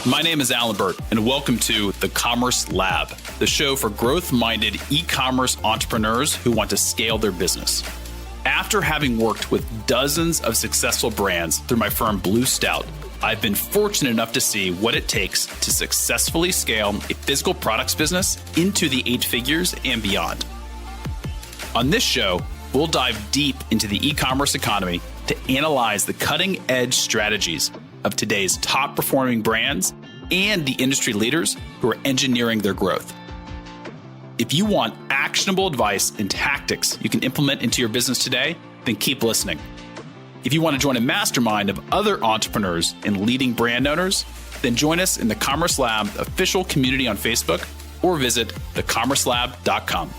My name is Alan Burt, and welcome to The Commerce Lab, the show for growth-minded e-commerce entrepreneurs who want to scale their business. After having worked with dozens of successful brands through my firm Blue Stout, I've been fortunate enough to see what it takes to successfully scale a physical products business into the 8 figures and beyond. On this show, we'll dive deep into the e-commerce economy to analyze the cutting-edge strategies of today's top-performing brands and the industry leaders who are engineering their growth. If you want actionable advice and tactics you can implement into your business today, then keep listening. If you want to join a mastermind of other entrepreneurs and leading brand owners, then join us in the Commerce Lab official community on Facebook or visit thecommercelab.com.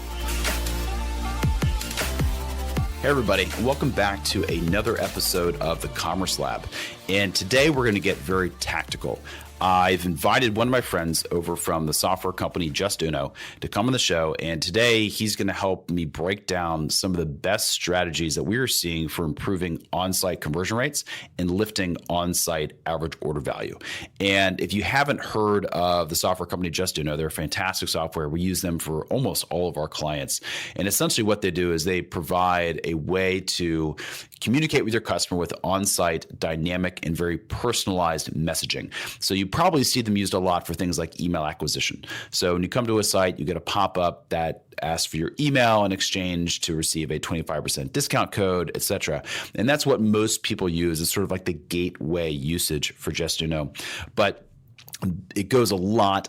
Hey everybody, welcome back to another episode of the Commerce Lab. And today we're going to get very tactical. I've invited one of my friends over from the software company JustUno to come on the show, and today he's going to help me break down some of the best strategies that we are seeing for improving on-site conversion rates and lifting on-site average order value. And if you haven't heard of the software company JustUno, they're fantastic software. We use them for almost all of our clients. And essentially what they do is they provide a way to communicate with your customer with on-site, dynamic, and very personalized messaging. So you probably see them used a lot for things like email acquisition. So when you come to a site, you get a pop-up that asks for your email in exchange to receive a 25% discount code, etc. And that's what most people use. It's sort of like the gateway usage for JustUno. But it goes a lot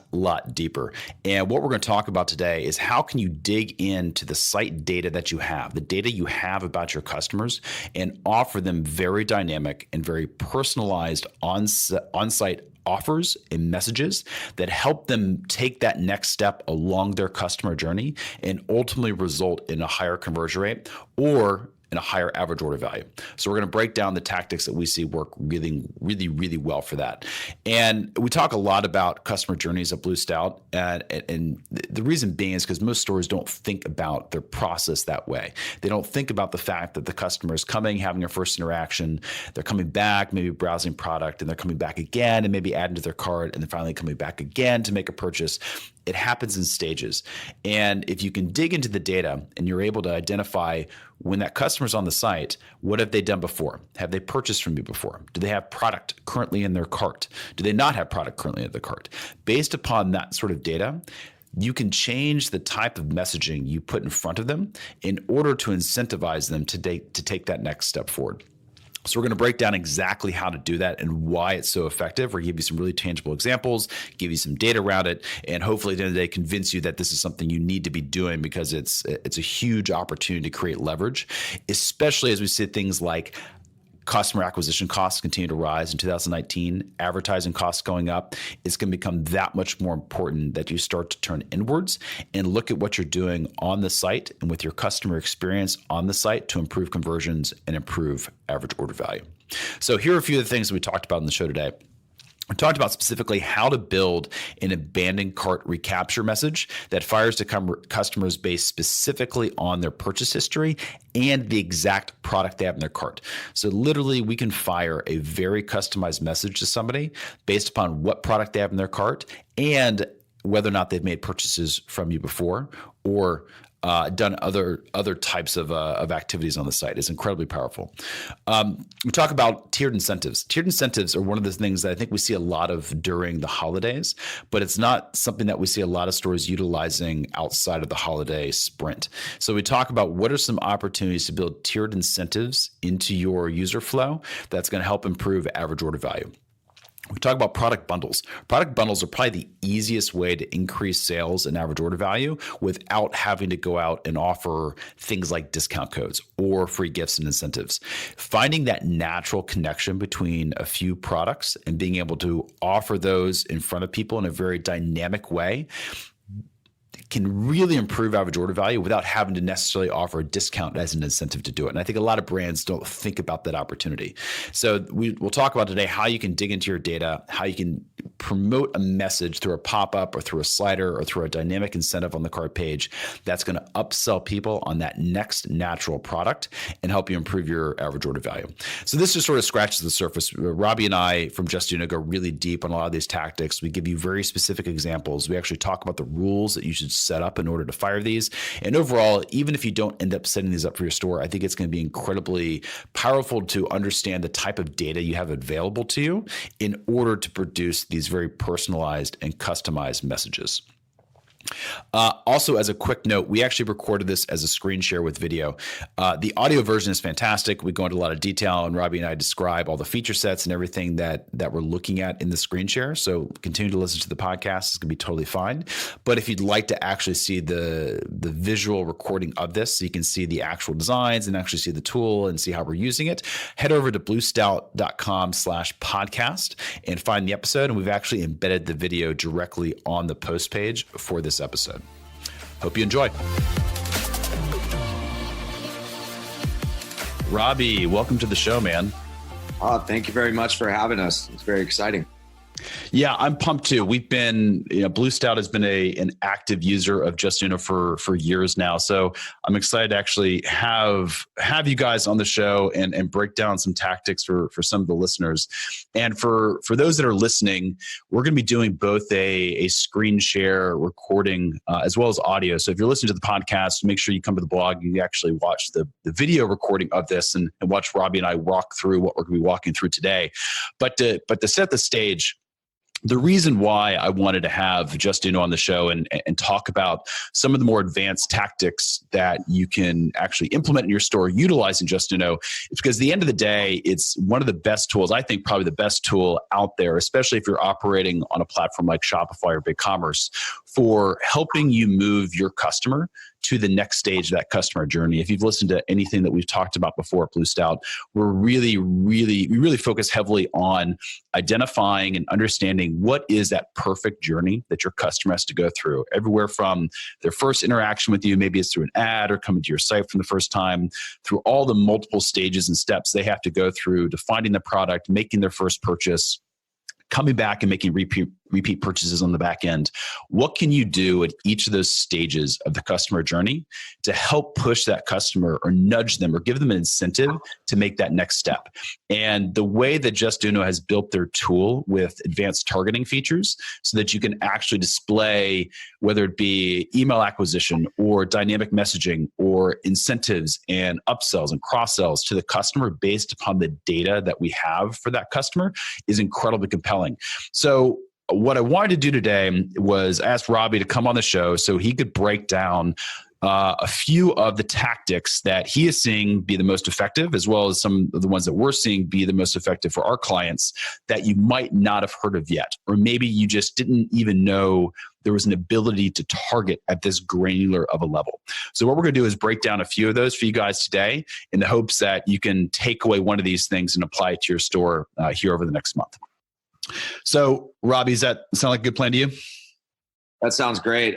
deeper. And what we're going to talk about today is how can you dig into the site data that you have, the data you have about your customers, and offer them very dynamic and very personalized on-site offers and messages that help them take that next step along their customer journey and ultimately result in a higher conversion rate or and a higher average order value. So we're going to break down the tactics that we see work really well for that. And we talk a lot about customer journeys at Blue Stout. And the reason being is because most stores don't think about their process that way. They don't think about the fact that the customer is coming, having their first interaction, they're coming back, maybe browsing product, and they're coming back again and maybe adding to their cart, and then finally coming back again to make a purchase. It happens in stages. And if you can dig into the data and you're able to identify when that customer's on the site, what have they done before? Have they purchased from you before? Do they have product currently in their cart? Do they not have product currently in their cart? Based upon that sort of data, you can change the type of messaging you put in front of them in order to incentivize them to take that next step forward. So we're going to break down exactly how to do that and why it's so effective. We're going to give you some really tangible examples, give you some data around it, and hopefully at the end of the day convince you that this is something you need to be doing because it's a huge opportunity to create leverage, especially as we see things like customer acquisition costs continue to rise in 2019, advertising costs going up. It's going to become that much more important that you start to turn inwards and look at what you're doing on the site and with your customer experience on the site to improve conversions and improve average order value. So here are a few of the things that we talked about in the show today. We talked about specifically how to build an abandoned cart recapture message that fires to customers based specifically on their purchase history and the exact product they have in their cart. So literally, we can fire a very customized message to somebody based upon what product they have in their cart and whether or not they've made purchases from you before or done other types of activities on the site. Is incredibly powerful. We talk about tiered incentives. Tiered incentives are one of the things that I think we see a lot of during the holidays, but it's not something that we see a lot of stores utilizing outside of the holiday sprint. So we talk about what are some opportunities to build tiered incentives into your user flow that's going to help improve average order value. We talk about product bundles. Product bundles are probably the easiest way to increase sales and average order value without having to go out and offer things like discount codes or free gifts and incentives. Finding that natural connection between a few products and being able to offer those in front of people in a very dynamic way can really improve average order value without having to necessarily offer a discount as an incentive to do it. And I think a lot of brands don't think about that opportunity. So we'll talk about today how you can dig into your data, how you can promote a message through a pop-up or through a slider or through a dynamic incentive on the cart page that's going to upsell people on that next natural product and help you improve your average order value. So this just sort of scratches the surface. Robbie and I from JustUno go really deep on a lot of these tactics. We give you very specific examples. We actually talk about the rules that you should set up in order to fire these. And overall, even if you don't end up setting these up for your store, I think it's going to be incredibly powerful to understand the type of data you have available to you in order to produce these very personalized and customized messages. Also, as a quick note, we actually recorded this as a screen share with video. The audio version is fantastic. We go into a lot of detail, and Robbie and I describe all the feature sets and everything that we're looking at in the screen share. So continue to listen to the podcast. It's going to be totally fine. But if you'd like to actually see the visual recording of this, so you can see the actual designs and actually see the tool and see how we're using it, head over to bluestout.com/podcast and find the episode. And we've actually embedded the video directly on the post page for this episode. Hope you enjoy. Robbie, welcome to the show, man. Thank you very much for having us. It's very exciting. Yeah, I'm pumped too. We've been, Blue Stout has been an active user of JustUno for years now. So I'm excited to actually have you guys on the show and break down some tactics for some of the listeners. And for those that are listening, we're going to be doing both a screen share recording as well as audio. So if you're listening to the podcast, make sure you come to the blog. You actually watch the video recording of this and watch Robbie and I walk through what we're going to be walking through today. But to set the stage, the reason why I wanted to have JustUno on the show and talk about some of the more advanced tactics that you can actually implement in your store utilizing JustUno is because at the end of the day, it's one of the best tools, I think probably the best tool out there, especially if you're operating on a platform like Shopify or BigCommerce, for helping you move your customer to the next stage of that customer journey. If you've listened to anything that we've talked about before at Blue Stout, we really focus heavily on identifying and understanding what is that perfect journey that your customer has to go through. Everywhere from their first interaction with you, maybe it's through an ad or coming to your site for the first time, through all the multiple stages and steps they have to go through to finding the product, making their first purchase, coming back and making repeat purchases on the back end. What can you do at each of those stages of the customer journey to help push that customer or nudge them or give them an incentive to make that next step? And the way that JustUno has built their tool with advanced targeting features so that you can actually display, whether it be email acquisition or dynamic messaging or incentives and upsells and cross-sells to the customer based upon the data that we have for that customer, is incredibly compelling. So what I wanted to do today was ask Robbie to come on the show so he could break down a few of the tactics that he is seeing be the most effective, as well as some of the ones that we're seeing be the most effective for our clients that you might not have heard of yet, or maybe you just didn't even know there was an ability to target at this granular of a level. So what we're going to do is break down a few of those for you guys today in the hopes that you can take away one of these things and apply it to your store here over the next month. So, Robbie, does that sound like a good plan to you? That sounds great.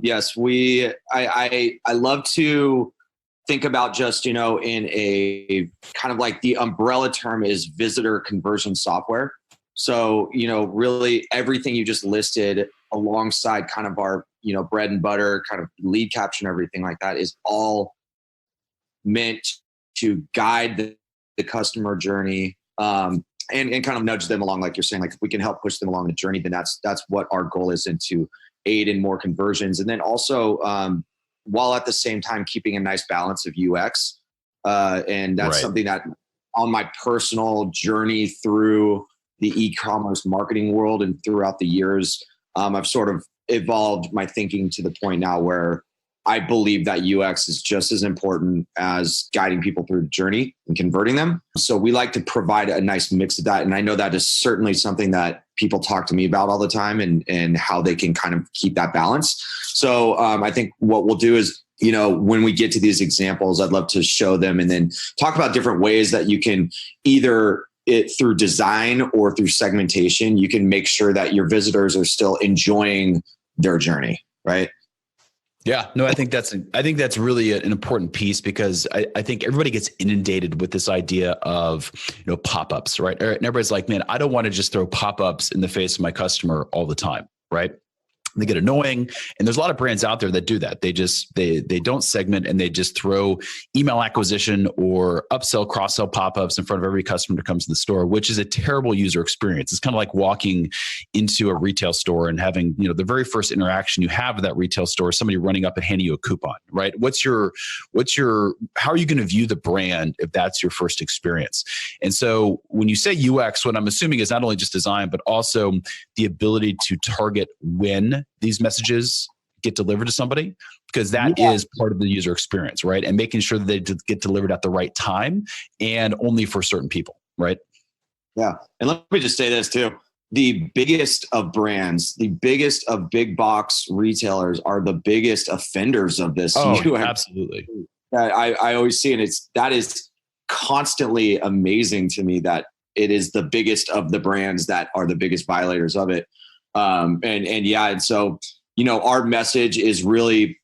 Yes, I love to think about JustUno in a kind of like the umbrella term is visitor conversion software. So, really everything you just listed alongside kind of our, bread and butter kind of lead capture and everything like that is all meant to guide the customer journey. And kind of nudge them along, like you're saying, like if we can help push them along the journey, then that's what our goal is, and to aid in more conversions. And then also, while at the same time keeping a nice balance of UX. And that's something that on my personal journey through the e-commerce marketing world and throughout the years, I've sort of evolved my thinking to the point now where I believe that UX is just as important as guiding people through the journey and converting them. So we like to provide a nice mix of that. And I know that is certainly something that people talk to me about all the time and how they can kind of keep that balance. So I think what we'll do is, when we get to these examples, I'd love to show them and then talk about different ways that you can either through design or through segmentation, you can make sure that your visitors are still enjoying their journey, right? Yeah, no, I think that's really an important piece, because I think everybody gets inundated with this idea of, pop-ups, right? And everybody's like, man, I don't want to just throw pop-ups in the face of my customer all the time, right? They get annoying, and there's a lot of brands out there that do that. They don't segment, and they just throw email acquisition or upsell, cross-sell pop-ups in front of every customer that comes to the store, which is a terrible user experience. It's kind of like walking into a retail store and having, the very first interaction you have with that retail store, somebody running up and handing you a coupon, right? How are you going to view the brand if that's your first experience? And so when you say UX, what I'm assuming is not only just design, but also the ability to target when these messages get delivered to somebody, because that is part of the user experience, right? And making sure that they get delivered at the right time and only for certain people, right? Yeah. And let me just say this too. The biggest of brands, the biggest of big box retailers are the biggest offenders of this. Oh, absolutely. I always see it. That is constantly amazing to me that it is the biggest of the brands that are the biggest violators of it. And so, our message is really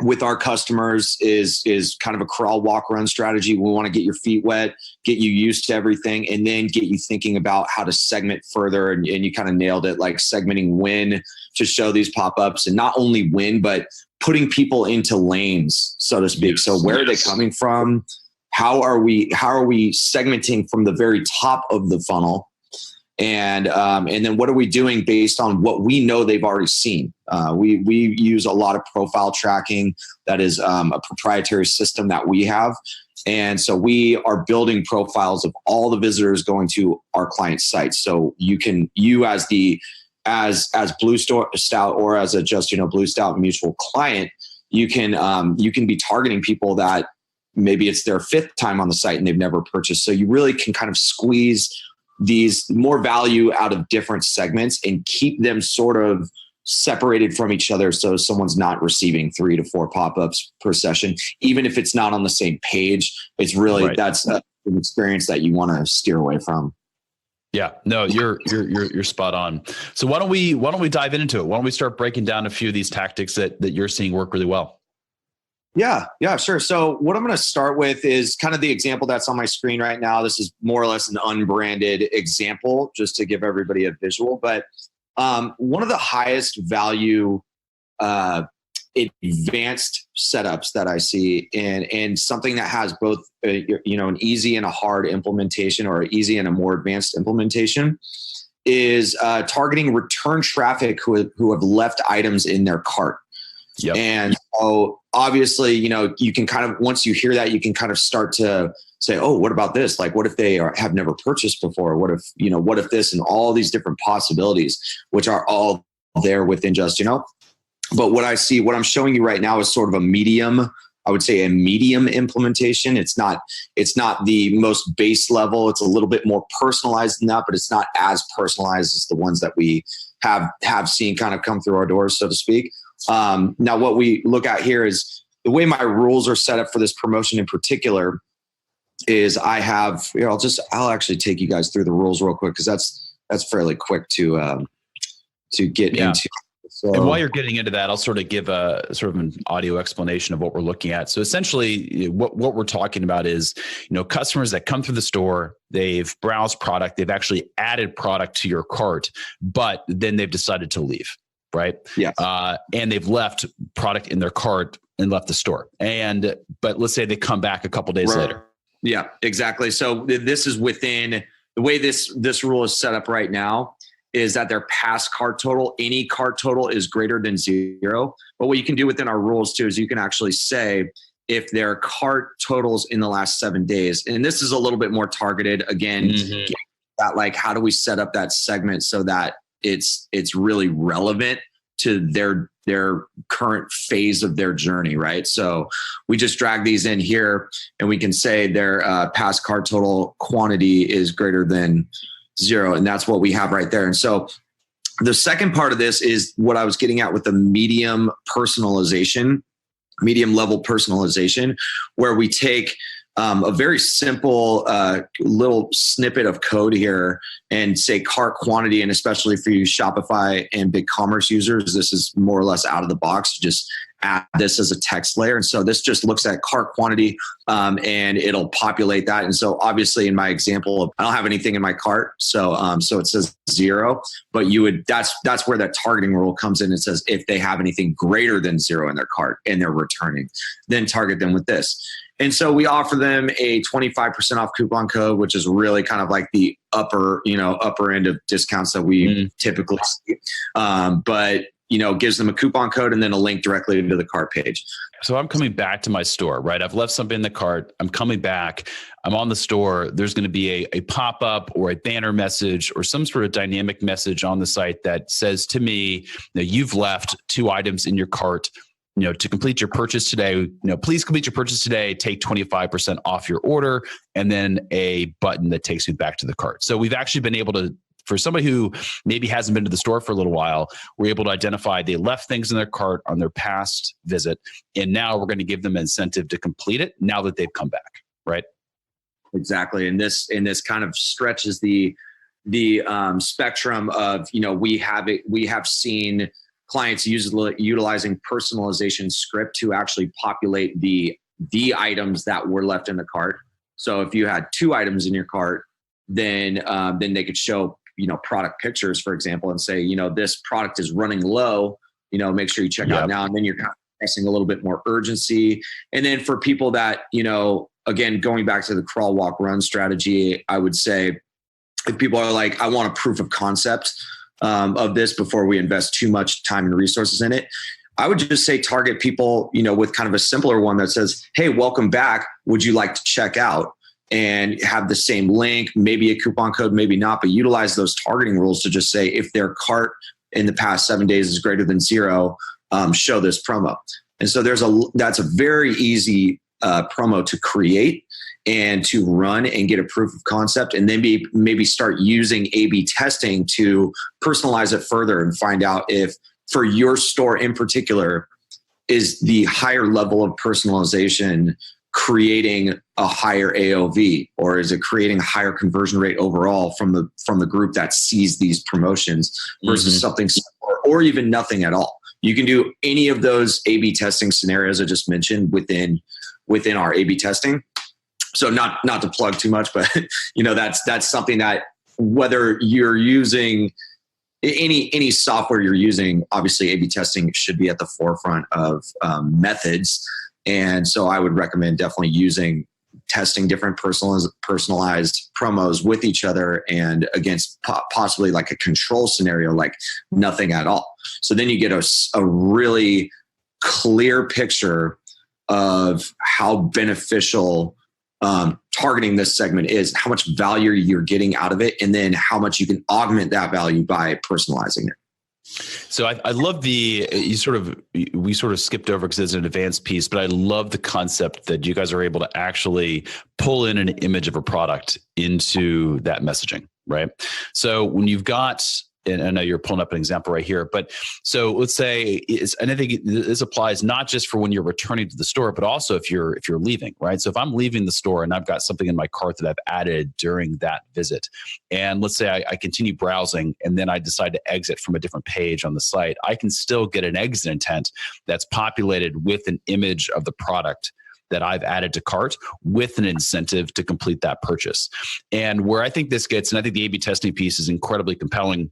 with our customers is kind of a crawl, walk, run strategy. We want to get your feet wet, get you used to everything, and then get you thinking about how to segment further. And you kind of nailed it, like segmenting when to show these pop-ups, and not only when, but putting people into lanes, so to speak. Yes, so where are they coming from? How are we segmenting from the very top of the funnel? And then what are we doing based on what we know they've already seen? We use a lot of profile tracking. That is a proprietary system that we have. And so we are building profiles of all the visitors going to our client sites. So you as Blue Stout or as a JustUno Blue Stout mutual client, you can be targeting people that maybe it's their fifth time on the site and they've never purchased. So you really can kind of squeeze these more value out of different segments and keep them sort of separated from each other. So someone's not receiving 3 to 4 pop-ups per session, even if it's not on the same page. It's really, right. That's an experience that you want to steer away from. Yeah, no, you're spot on. So why don't we dive into it? Why don't we start breaking down a few of these tactics that you're seeing work really well? Yeah, sure. So what I'm going to start with is kind of the example that's on my screen right now. This is more or less an unbranded example, just to give everybody a visual. But one of the highest value advanced setups that I see, and something that has both an easy and a hard implementation, or an easy and a more advanced implementation, is targeting return traffic who have left items in their cart. Yep. And so obviously, you can kind of, once you hear that, you can kind of start to say, oh, what about this? Like, what if they have never purchased before? What if this, and all these different possibilities, which are all there within JustUno. But what I'm showing you right now is sort of a medium, I would say a medium implementation. It's not the most base level. It's a little bit more personalized than that, but it's not as personalized as the ones that we have seen kind of come through our doors, so to speak. Now, what we look at here is the way my rules are set up for this promotion in particular is I have, I'll actually take you guys through the rules real quick, because that's fairly quick to get into. So, and while you're getting into that, I'll sort of give a sort of an audio explanation of what we're looking at. So essentially what we're talking about is, customers that come through the store, they've browsed product, they've actually added product to your cart, but then they've decided to leave. Right. Yeah. And they've left product in their cart and left the store. But let's say they come back a couple days later. Yeah, exactly. So this is within the way this rule is set up right now, is that their past cart total, any cart total, is greater than 0. But what you can do within our rules too is you can actually say if their cart totals in the last 7 days, and this is a little bit more targeted again, that like, how do we set up that segment so that it's really relevant to their current phase of their journey, right? So we just drag these in here, and we can say their past cart total quantity is greater than 0, and that's what we have right there. And so the second part of this is what I was getting at with the medium level personalization, where we take a very simple little snippet of code here and say cart quantity. And especially for you Shopify and BigCommerce users, this is more or less out of the box. Just add this as a text layer. And so this just looks at cart quantity and it'll populate that. And so obviously in my example, I don't have anything in my cart. So it says 0, but that's where that targeting rule comes in. It says if they have anything greater than 0 in their cart and they're returning, then target them with this. And so we offer them a 25% off coupon code, which is really kind of like the upper end of discounts that we typically see. But gives them a coupon code and then a link directly to the cart page. So I'm coming back to my store, right? I've left something in the cart. I'm coming back. I'm on the store. There's going to be a pop-up or a banner message or some sort of dynamic message on the site that says to me, you've left 2 items in your cart. To complete your purchase today, please complete your purchase today, take 25% off your order, and then a button that takes you back to the cart. So we've actually been able to, for somebody who maybe hasn't been to the store for a little while, we're able to identify they left things in their cart on their past visit. And now we're going to give them an incentive to complete it now that they've come back, right? Exactly. And this kind of stretches the spectrum of, we have seen clients utilizing personalization script to actually populate the items that were left in the cart. So if you had 2 items in your cart, then they could show, product pictures, for example, and say, this product is running low, make sure you check out now. And then you're kind of pressing a little bit more urgency. And then for people that, again, going back to the crawl, walk, run strategy, I would say if people are like, I want a proof of concept of this before we invest too much time and resources in it, I would just say target people, with kind of a simpler one that says, hey, welcome back. Would you like to check out? And have the same link, maybe a coupon code, maybe not, but utilize those targeting rules to just say, if their cart in the past 7 days is greater than 0, show this promo. And so that's a very easy promo to create and to run and get a proof of concept, and then maybe start using A/B testing to personalize it further and find out if for your store in particular, is the higher level of personalization creating a higher AOV, or is it creating a higher conversion rate overall from the group that sees these promotions versus something similar, or even nothing at all. You can do any of those A/B testing scenarios I just mentioned within our A/B testing. So not to plug too much, but that's something that whether you're using any software you're using, obviously A/B testing should be at the forefront of methods. And so I would recommend definitely testing different personalized promos with each other and against possibly like a control scenario, like nothing at all. So then you get a really clear picture of how beneficial targeting this segment is, how much value you're getting out of it, and then how much you can augment that value by personalizing it. So I love we sort of skipped over because it's an advanced piece, but I love the concept that you guys are able to actually pull in an image of a product into that messaging, right? So when you've got, and I know you're pulling up an example right here, but so let's say, and I think this applies not just for when you're returning to the store, but also if you're leaving, right? So if I'm leaving the store and I've got something in my cart that I've added during that visit, and let's say I continue browsing and then I decide to exit from a different page on the site, I can still get an exit intent that's populated with an image of the product that I've added to cart with an incentive to complete that purchase. And where I think this gets, and I think the A/B testing piece is incredibly compelling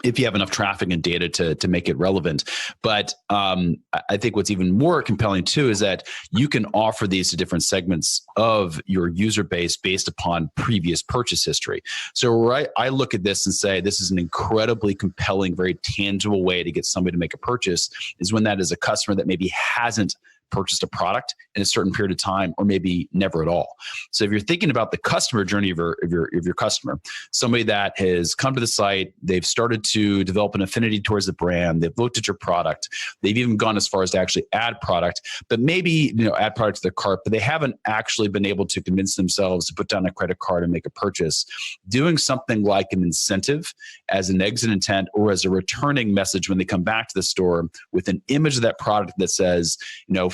if you have enough traffic and data to make it relevant. But I think what's even more compelling too is that you can offer these to different segments of your user base based upon previous purchase history. So I look at this and say, this is an incredibly compelling, very tangible way to get somebody to make a purchase, is when that is a customer that maybe hasn't purchased a product in a certain period of time, or maybe never at all. So if you're thinking about the customer journey of your customer, somebody that has come to the site, they've started to develop an affinity towards the brand, they've looked at your product, they've even gone as far as to actually add product, but maybe add product to their cart, but they haven't actually been able to convince themselves to put down a credit card and make a purchase. Doing something like an incentive as an exit intent or as a returning message when they come back to the store with an image of that product that says,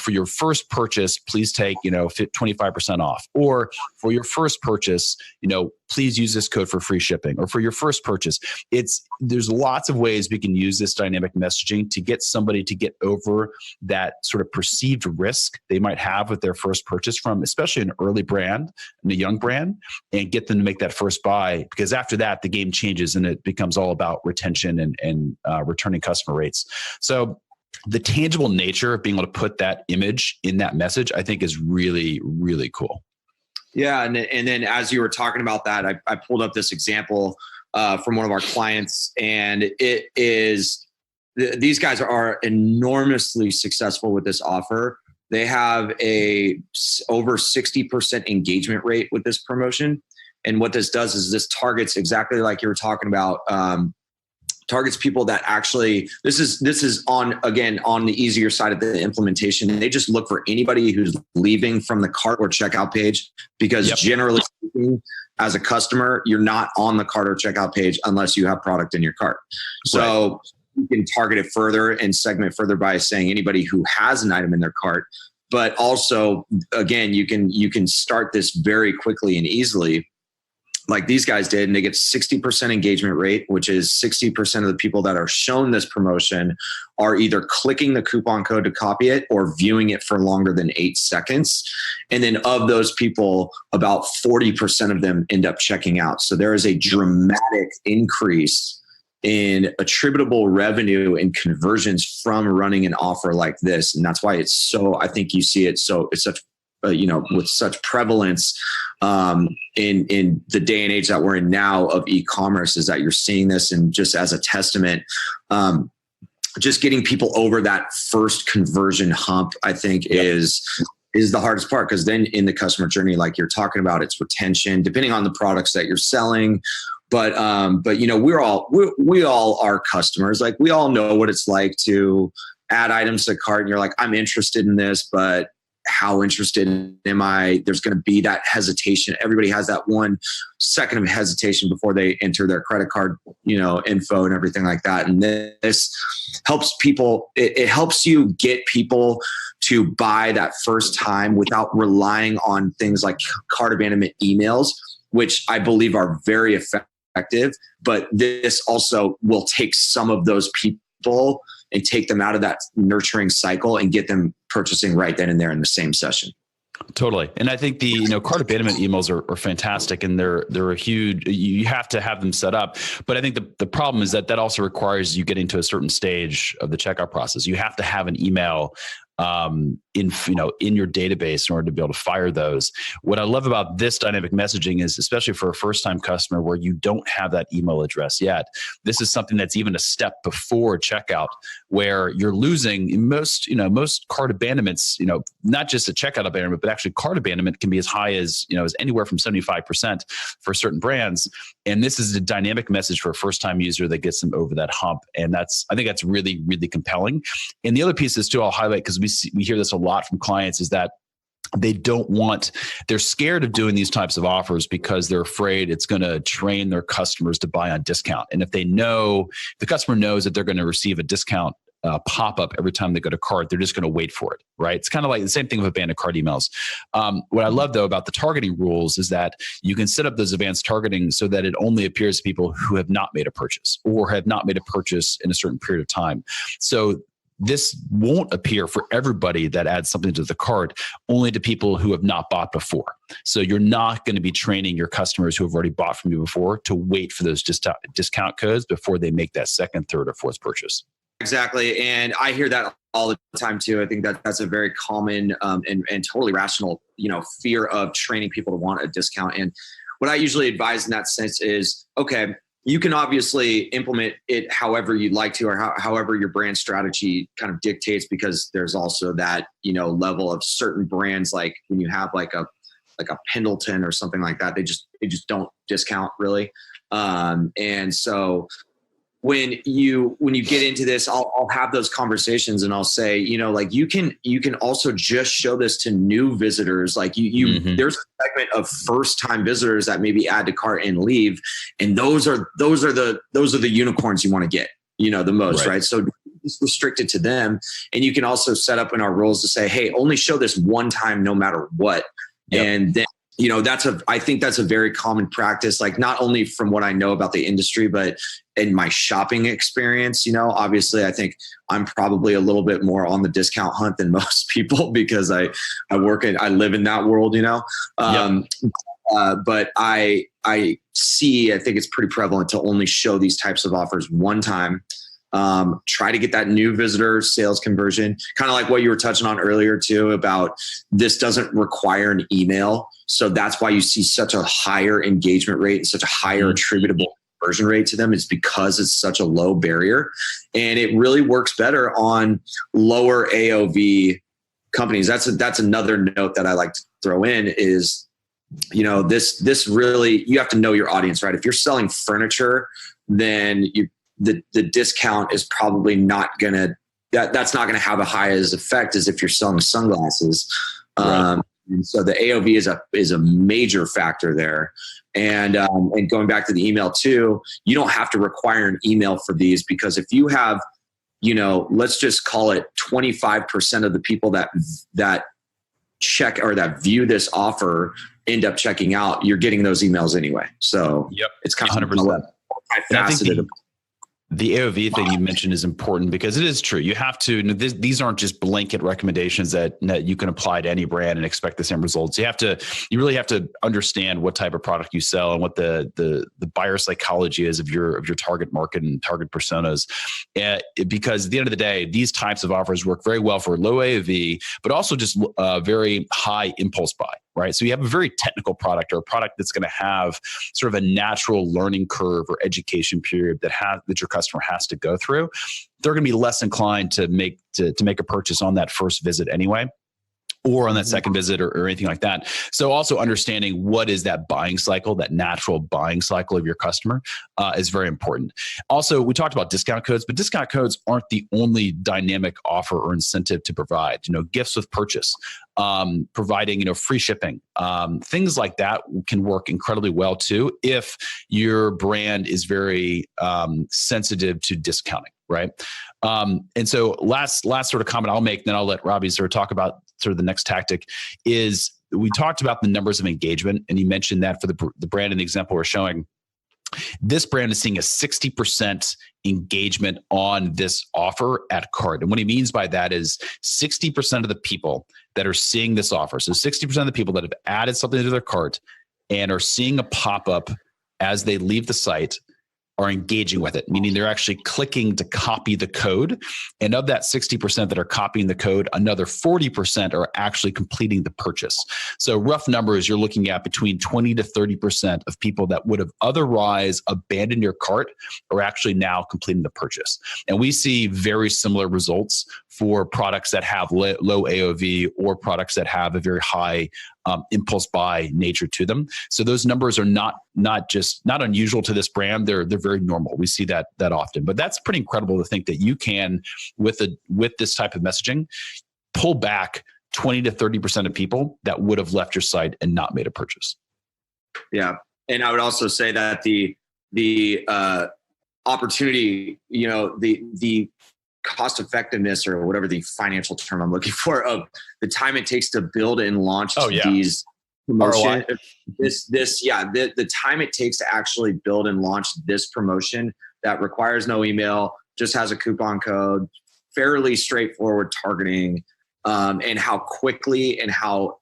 for your first purchase, please take, 25% off, or for your first purchase, please use this code for free shipping, or for your first purchase. There's lots of ways we can use this dynamic messaging to get somebody to get over that sort of perceived risk they might have with their first purchase from, especially an early brand and a young brand, and get them to make that first buy, because after that, the game changes and it becomes all about retention and returning customer rates. So the tangible nature of being able to put that image in that message, I think, is really, really cool. Yeah. And then as you were talking about that, I pulled up this example from one of our clients, and it is, these guys are enormously successful with this offer. They have a over 60% engagement rate with this promotion. And what this does is this targets, exactly like you were talking about, targets people that actually, this is on the easier side of the implementation. They just look for anybody who's leaving from the cart or checkout page, because generally speaking, as a customer, you're not on the cart or checkout page unless you have product in your cart. So you can target it further and segment further by saying anybody who has an item in their cart. But also, again, you can start this very quickly and easily, like these guys did, and they get 60% engagement rate, which is 60% of the people that are shown this promotion are either clicking the coupon code to copy it or viewing it for longer than 8 seconds. And then of those people, about 40% of them end up checking out. So there is a dramatic increase in attributable revenue and conversions from running an offer like this. And that's why it's so, I think you see it. So it's such, with such prevalence in the day and age that we're in now of e-commerce, is that you're seeing this. And just as a testament, just getting people over that first conversion hump, I think is the hardest part. Because then in the customer journey, like you're talking about, it's retention, depending on the products that you're selling. But we all are customers. Like, we all know what it's like to add items to the cart, and you're like, I'm interested in this, but how interested am I? There's going to be that hesitation. Everybody has that 1 second of hesitation before they enter their credit card, info and everything like that. And this helps people. It helps you get people to buy that first time without relying on things like cart abandonment emails, which I believe are very effective. But this also will take some of those people and take them out of that nurturing cycle and get them purchasing right then and there in the same session. Totally. And I think the, cart abandonment emails are fantastic, and they're a huge, you have to have them set up. But I think the problem is that also requires you getting to a certain stage of the checkout process. You have to have an email in your database in order to be able to fire those. What I love about this dynamic messaging is, especially for a first-time customer where you don't have that email address yet, this is something that's even a step before checkout, where you're losing most cart abandonments, not just a checkout abandonment, but actually cart abandonment can be as high as anywhere from 75% for certain brands. And this is a dynamic message for a first-time user that gets them over that hump. And I think that's really, really compelling. And the other piece is too, I'll highlight, because we hear this a lot from clients, is that they're scared of doing these types of offers because they're afraid it's going to train their customers to buy on discount. And if the customer knows that they're going to receive a discount pop-up every time they go to cart, they're just going to wait for it, right? It's kind of like the same thing with abandoned cart emails. What I love, though, about the targeting rules is that you can set up those advanced targeting so that it only appears to people who have not made a purchase or have not made a purchase in a certain period of time. So this won't appear for everybody that adds something to the cart, only to people who have not bought before. So you're not going to be training your customers who have already bought from you before to wait for those discount codes before they make that second, third, or fourth purchase. Exactly. And I hear that all the time too. I think that's a very common and totally rational, fear of training people to want a discount. And what I usually advise in that sense is, okay, you can obviously implement it however you'd like to, or however your brand strategy kind of dictates, because there's also that, level of certain brands, like when you have like a Pendleton or something like that, they just don't discount really. And so when you get into this, I'll have those conversations and I'll say, you can also just show this to new visitors. Like there's a segment of first time visitors that maybe add to cart and leave. And those are the unicorns you want to get, the most, right? So it's restricted to them. And you can also set up in our rules to say, hey, only show this one time, no matter what. Yep. And then, I think that's a very common practice, like not only from what I know about the industry, but in my shopping experience. Obviously I think I'm probably a little bit more on the discount hunt than most people because I live in that world, Yep. But I think it's pretty prevalent to only show these types of offers one time. Try to get that new visitor sales conversion, kind of like what you were touching on earlier too, about this doesn't require an email. So that's why you see such a higher engagement rate and such a higher attributable conversion rate to them. It's because it's such a low barrier, and it really works better on lower AOV companies. That's another note that I like to throw in is, this really, you have to know your audience, right? If you're selling furniture, then the discount is probably not that's not gonna have a high as effect as if you're selling sunglasses. Right. And so the AOV is a major factor there. And going back to the email too, you don't have to require an email for these, because if you have, let's just call it 25% of the people that check or that view this offer end up checking out, you're getting those emails anyway. So yep, it's kind of 100%. multifaceted. The AOV thing you mentioned is important because it is true. You have to, these aren't just blanket recommendations that you can apply to any brand and expect the same results. You really have to understand what type of product you sell and what the buyer psychology is of your target market and target personas. Because at the end of the day, these types of offers work very well for low AOV, but also just very high impulse buy. Right. So you have a very technical product or a product that's going to have sort of a natural learning curve or education period that your customer has to go through. They're going to be less inclined to make a purchase on that first visit anyway, or on that second visit or anything like that. So also understanding what is that buying cycle, that natural buying cycle of your customer is very important. Also, we talked about discount codes, but discount codes aren't the only dynamic offer or incentive to provide. Gifts with purchase, providing, free shipping, things like that can work incredibly well too if your brand is very sensitive to discounting. Right. And so last sort of comment I'll make, then I'll let Robbie sort of talk about sort of the next tactic is we talked about the numbers of engagement, and you mentioned that for the brand and the example we're showing. This brand is seeing a 60% engagement on this offer at cart. And what he means by that is 60% of the people that are seeing this offer. So 60% of the people that have added something to their cart and are seeing a pop-up as they leave the site are engaging with it, meaning they're actually clicking to copy the code. And of that 60% that are copying the code, another 40% are actually completing the purchase. So rough numbers, you're looking at between 20 to 30% of people that would have otherwise abandoned your cart are actually now completing the purchase. And we see very similar results for products that have low AOV or products that have a very high impulse buy nature to them. So those numbers are not unusual to this brand. They're very normal. We see that often. But that's pretty incredible to think that you can, with this type of messaging, pull back 20 to 30% of people that would have left your site and not made a purchase. Yeah. And I would also say that the opportunity, the cost effectiveness, or whatever the financial term I'm looking for, of the time it takes to build and launch these promotion. The time it takes to actually build and launch this promotion that requires no email, just has a coupon code, fairly straightforward targeting, and how quickly and how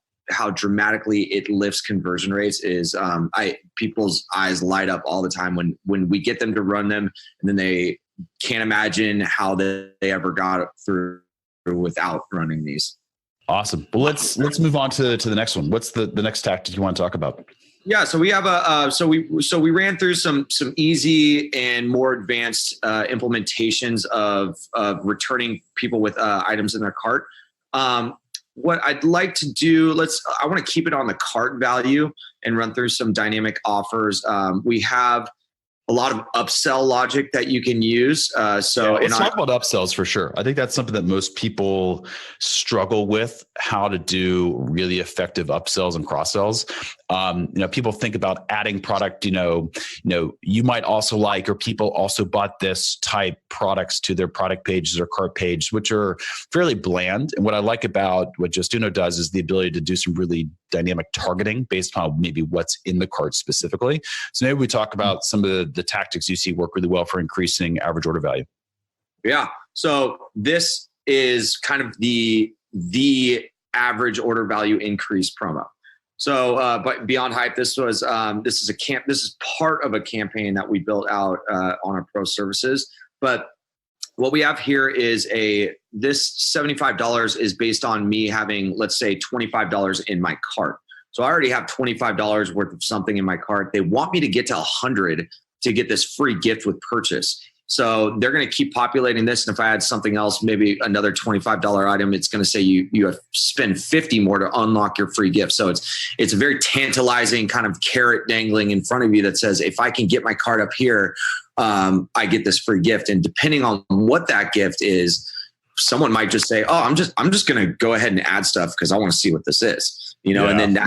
dramatically it lifts conversion rates is people's eyes light up all the time when we get them to run them, and then they can't imagine how they ever got through without running these. Awesome. Well, let's move on to the next one. What's the next tactic you want to talk about? Yeah, so we have so we ran through some easy and more advanced implementations of returning people with items in their cart. What I'd like to do, I want to keep it on the cart value and run through some dynamic offers. We have a lot of upsell logic that you can use. Let's talk about upsells for sure. I think that's something that most people struggle with, how to do really effective upsells and cross sells. People think about adding product, you might also like, or people also bought this type products to their product pages or cart page, which are fairly bland. And what I like about what JustUno does is the ability to do some really dynamic targeting based on maybe what's in the cart specifically. So maybe we talk about some of the tactics you see work really well for increasing average order value. Yeah. So this is kind of the average order value increase promo. So, but Beyond Hype, this is part of a campaign that we built out on our pro services. But what we have here is this $75 is based on me having, let's say, $25 in my cart. So I already have $25 worth of something in my cart. They want me to get to 100 to get this free gift with purchase. So they're going to keep populating this. And if I add something else, maybe another $25 item, it's going to say you have to spend 50 more to unlock your free gift. So it's a very tantalizing kind of carrot dangling in front of you that says, if I can get my cart up here, I get this free gift. And depending on what that gift is, someone might just say, oh, I'm just going to go ahead and add stuff because I want to see what this is, and then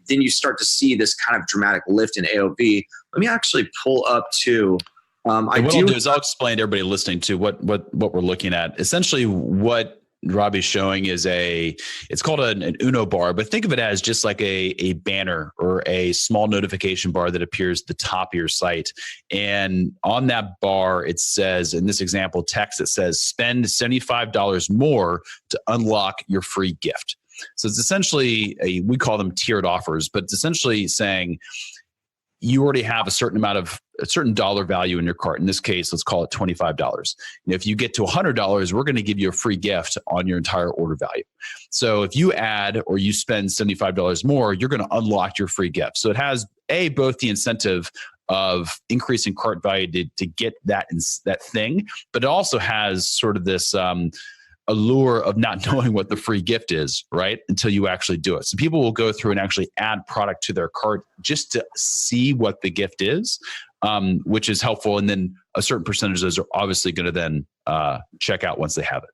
then you start to see this kind of dramatic lift in AOV. Let me actually pull up to, I'll explain to everybody listening to what we're looking at. Essentially what Robbie's showing is it's called an Uno bar, but think of it as just like a banner or a small notification bar that appears at the top of your site. And on that bar, it says, in this example text, it says, spend $75 more to unlock your free gift. So it's essentially we call them tiered offers, but it's essentially saying you already have a certain dollar value in your cart. In this case, let's call it $25. And if you get to $100, we're going to give you a free gift on your entire order value. So if you add or you spend $75 more, you're going to unlock your free gift. So it has both the incentive of increasing cart value to get that thing, but it also has sort of this allure of not knowing what the free gift is, right? Until you actually do it. So people will go through and actually add product to their cart just to see what the gift is, which is helpful. And then a certain percentage of those are obviously going to then check out once they have it.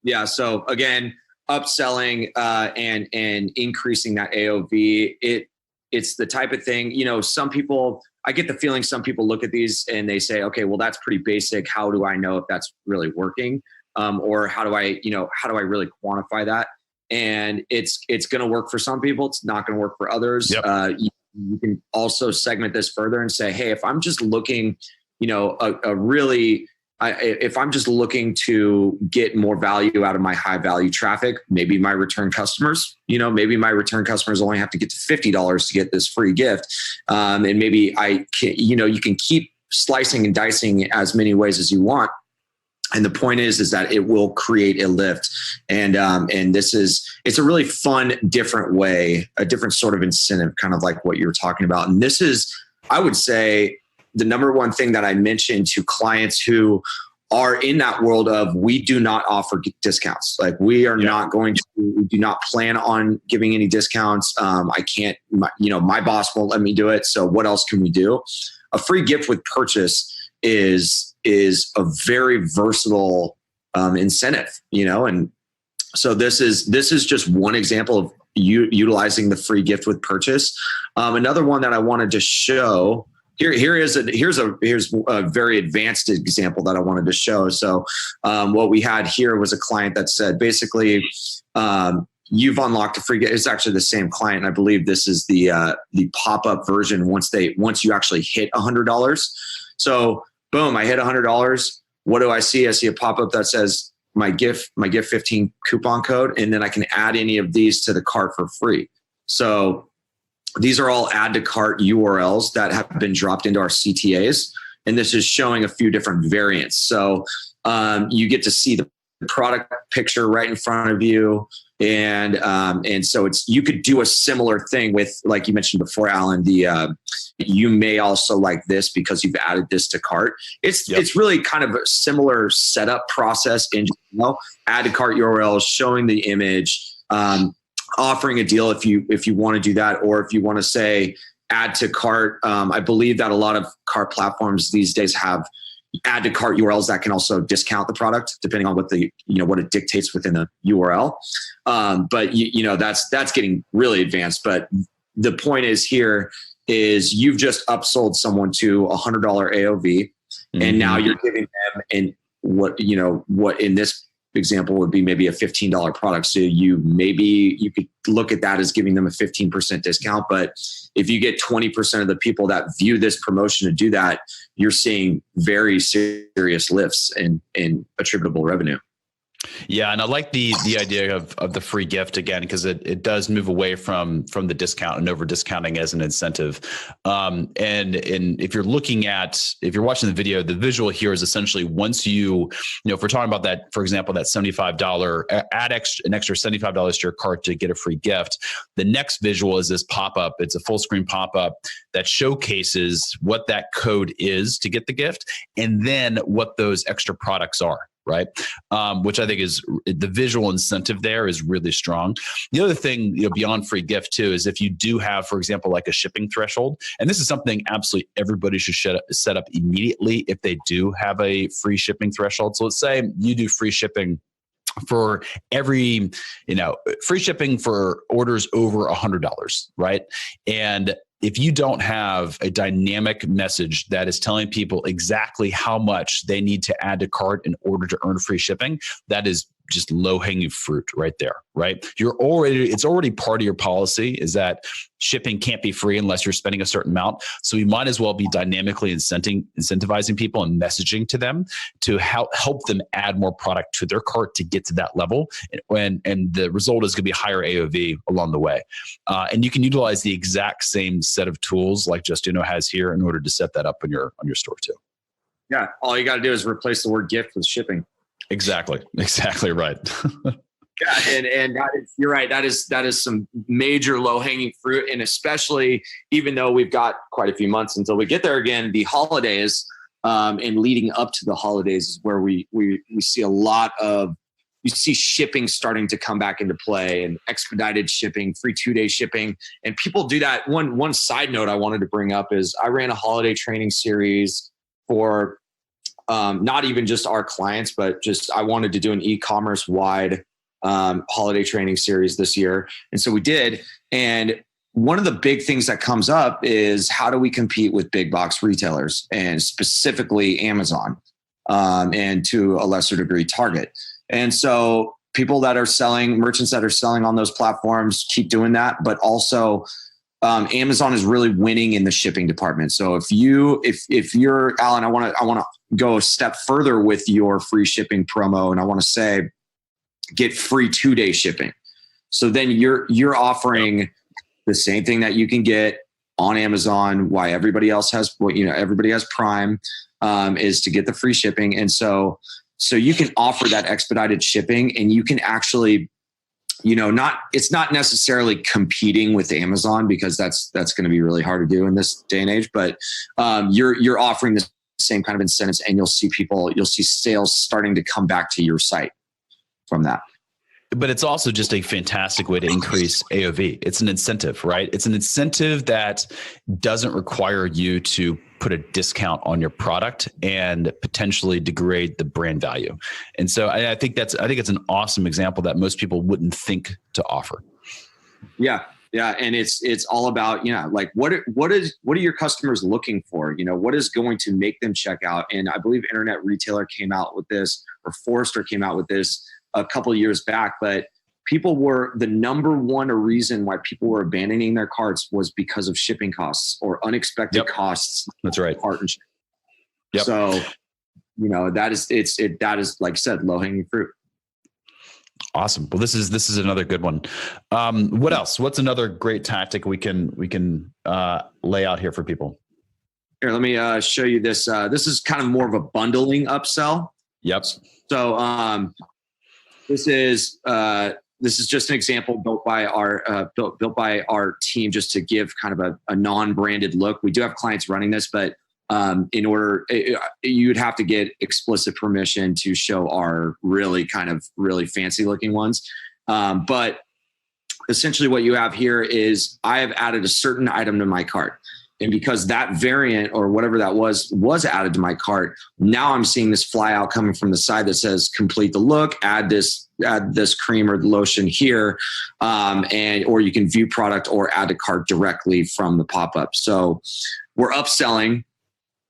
Yeah. So again, upselling and increasing that AOV, it's the type of thing, some people, I get the feeling some people look at these and they say, okay, well, that's pretty basic. How do I know if that's really working? Or how do I really quantify that? And it's going to work for some people. It's not going to work for others. Yep. You can also segment this further and say, hey, if I'm just looking, if I'm just looking to get more value out of my high value traffic, maybe my return customers, only have to get to $50 to get this free gift. And maybe you can keep slicing and dicing as many ways as you want. And the point is that it will create a lift. And it's a really fun, different way, a different sort of incentive, kind of like what you were talking about. And this is, I would say, the number one thing that I mentioned to clients who are in that world of, we do not offer discounts. Like we are not going to, we do not plan on giving any discounts. I can't, my boss won't let me do it. So what else can we do? A free gift with purchase is a very versatile incentive, and so this is just one example of utilizing the free gift with purchase. Another one that I wanted to show here's a very advanced example that I wanted to show. So what we had here was a client that said, basically, you've unlocked a free gift. It's actually the same client. I believe this is the pop-up version once you actually hit $100. So boom, I hit $100. What do I see? I see a pop-up that says my gift 15 coupon code, and then I can add any of these to the cart for free. So these are all add to cart URLs that have been dropped into our CTAs. And this is showing a few different variants. So you get to see the product picture right in front of you. And so you could do a similar thing with, like you mentioned before, Alan, you may also like this because you've added this to cart. It's really kind of a similar setup process in add to cart URLs, showing the image, offering a deal if you want to do that, or if you want to say, add to cart. I believe that a lot of cart platforms these days have add to cart URLs that can also discount the product depending on what what it dictates within the URL. But that's getting really advanced. But the point is you've just upsold someone to $100 AOV, and now you're giving them what in this example would be maybe a $15 product. So you could look at that as giving them a 15% discount. But if you get 20% of the people that view this promotion to do that, you're seeing very serious lifts in attributable revenue. Yeah, and I like the idea of the free gift again, because it does move away from the discount and over discounting as an incentive. And if you're watching the video, the visual here is essentially once if we're talking about that, for example, that $75, add an extra $75 to your cart to get a free gift. The next visual is this pop-up. It's a full screen pop-up that showcases what that code is to get the gift, and then what those extra products are. Right. Which I think is the visual incentive there is really strong. The other thing, beyond free gift too, is if you do have, for example, like a shipping threshold, and this is something absolutely everybody should set up immediately if they do have a free shipping threshold. So let's say you do free shipping for every, free shipping for orders over $100, right? And if you don't have a dynamic message that is telling people exactly how much they need to add to cart in order to earn free shipping, that is just low-hanging fruit right there, right? It's already part of your policy is that shipping can't be free unless you're spending a certain amount. So you might as well be dynamically incentivizing people and messaging to them to help them add more product to their cart to get to that level. And the result is going to be higher AOV along the way. And you can utilize the exact same set of tools like JustUno has here in order to set that up on your store too. Yeah. All you got to do is replace the word gift with shipping. Exactly right. Yeah, and that is, you're right. That is some major low hanging fruit, and especially even though we've got quite a few months until we get there again, the holidays and leading up to the holidays is where we see a lot of shipping starting to come back into play, and expedited shipping, free 2-day shipping, and people do that. One side note I wanted to bring up is I ran a holiday training series for. Not even just our clients, but just I wanted to do an e-commerce wide holiday training series this year. And so we did. And one of the big things that comes up is how do we compete with big box retailers, and specifically Amazon, and to a lesser degree, Target. And so merchants that are selling on those platforms keep doing that, but also Amazon is really winning in the shipping department. So if you're Alan, I want to go a step further with your free shipping promo, and I want to say get free 2-day shipping. So then you're offering the same thing that you can get on Amazon. Why everybody else has everybody has Prime is to get the free shipping, and so you can offer that expedited shipping, and you can actually. It's not necessarily competing with Amazon, because that's going to be really hard to do in this day and age, but you're offering the same kind of incentives, and you'll see sales starting to come back to your site from that. But it's also just a fantastic way to increase AOV. It's an incentive, right? It's an incentive that doesn't require you to put a discount on your product and potentially degrade the brand value. And so I think it's an awesome example that most people wouldn't think to offer. Yeah. Yeah. And it's all about, like what are your customers looking for? What is going to make them check out? And I believe Internet Retailer came out with this, or Forrester came out with this a couple of years back, but the number one reason why people were abandoning their carts was because of shipping costs or unexpected costs. That's right. Partnership. Yep. So, that is like I said, low hanging fruit. Awesome. Well, this is another good one. What else? What's another great tactic we can lay out here for people? Here, let me show you this. This is kind of more of a bundling upsell. Yep. So this is just an example built by our team, just to give kind of a non-branded look. We do have clients running this, but you would have to get explicit permission to show our really fancy looking ones. But essentially what you have here is I have added a certain item to my cart. And because that variant or whatever that was added to my cart, now I'm seeing this fly out coming from the side that says complete the look, add this cream or lotion here. Or you can view product or add to cart directly from the pop-up. So we're upselling,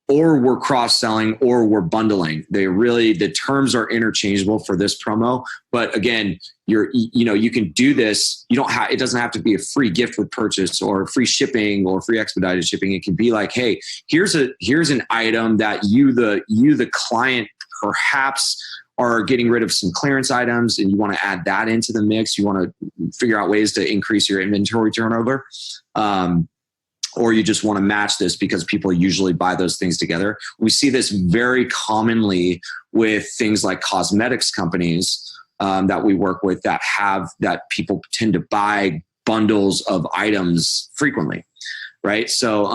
or we're cross-selling, or we're bundling. The terms are interchangeable for this promo. But again, you can do this. It doesn't have to be a free gift with purchase or free shipping or free expedited shipping. It can be like, hey, here's an item that you, the client, perhaps are getting rid of some clearance items and you want to add that into the mix. You want to figure out ways to increase your inventory turnover. Or you just want to match this because people usually buy those things together. We see this very commonly with things like cosmetics companies that we work with that people tend to buy bundles of items frequently, right? So